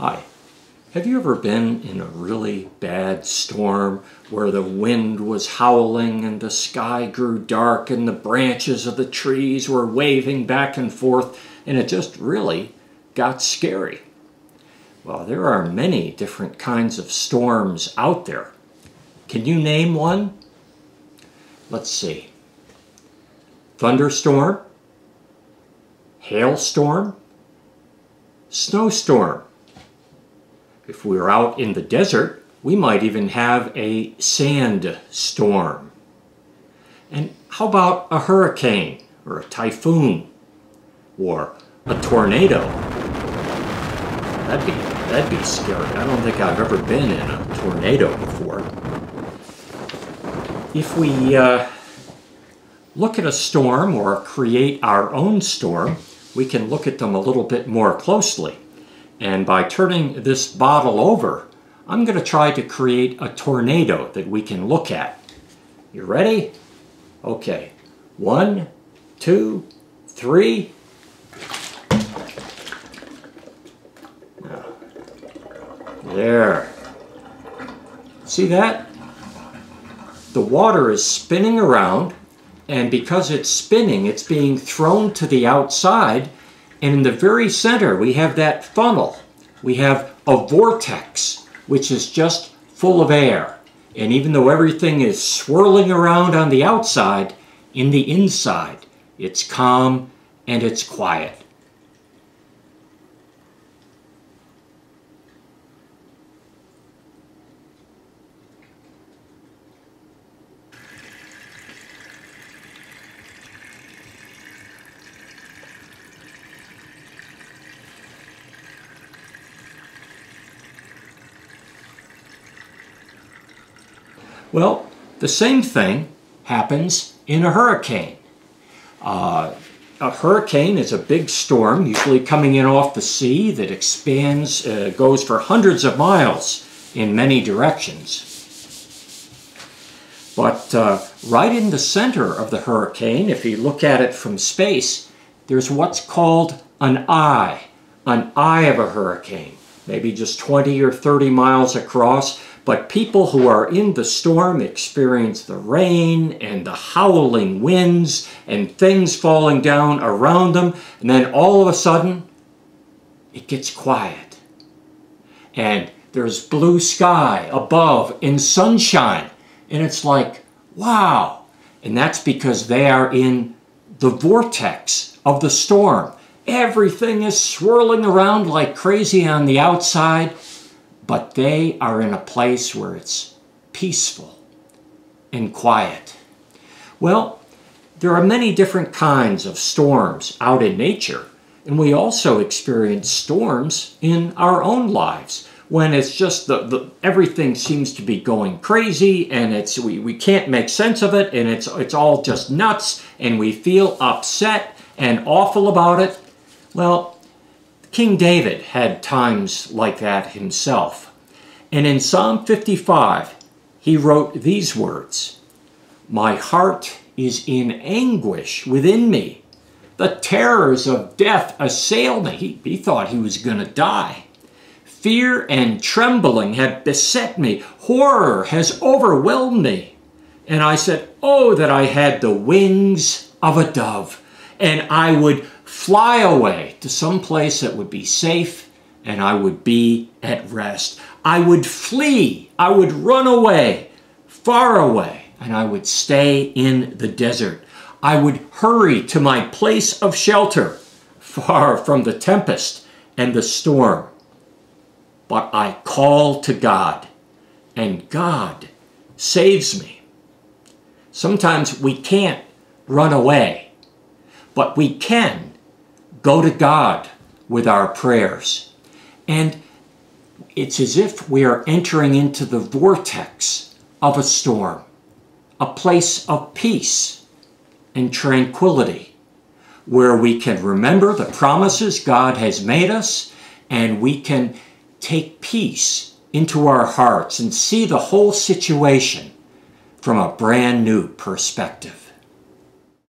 Hi. Have you ever been in a really bad storm where the wind was howling and the sky grew dark and the branches of the trees were waving back and forth and it just really got scary? Well, there are many different kinds of storms out there. Can you name one? Let's see. Thunderstorm, hailstorm, snowstorm. If we were out in the desert, we might even have a sandstorm. And how about a hurricane or a typhoon or a tornado? That'd be scary. I don't think I've ever been in a tornado before. If we look at a storm or create our own storm, we can look at them a little bit more closely. And by turning this bottle over, I'm going to try to create a tornado that we can look at. You ready? Okay. 1, 2, 3. There. See that? The water is spinning around, and because it's spinning, it's being thrown to the outside. And in the very center, we have that funnel. We have a vortex, which is just full of air. And even though everything is swirling around on the outside, in the inside, it's calm and it's quiet. Well, the same thing happens in a hurricane. A hurricane is a big storm, usually coming in off the sea, that expands, goes for hundreds of miles in many directions. But right in the center of the hurricane, if you look at it from space, there's what's called an eye of a hurricane, maybe just 20 or 30 miles across. But people who are in the storm experience the rain and the howling winds and things falling down around them. And then all of a sudden, it gets quiet. And there's blue sky above and sunshine. And it's like, wow. And that's because they are in the vortex of the storm. Everything is swirling around like crazy on the outside. But they are in a place where it's peaceful and quiet. Well, there are many different kinds of storms out in nature, and we also experience storms in our own lives when it's just everything seems to be going crazy and we can't make sense of it, and it's all just nuts, and we feel upset and awful about it. Well, King David had times like that himself. And in Psalm 55, he wrote these words, "My heart is in anguish within me. The terrors of death assail me." He thought he was going to die. "Fear and trembling have beset me. Horror has overwhelmed me." And I said, "Oh, that I had the wings of a dove, and I would fly away to some place that would be safe, and I would be at rest. I would flee, I would run away, far away, and I would stay in the desert. I would hurry to my place of shelter, far from the tempest and the storm. But I call to God, and God saves me." Sometimes we can't run away, but we can go to God with our prayers. And it's as if we are entering into the vortex of a storm, a place of peace and tranquility, where we can remember the promises God has made us, and we can take peace into our hearts and see the whole situation from a brand new perspective.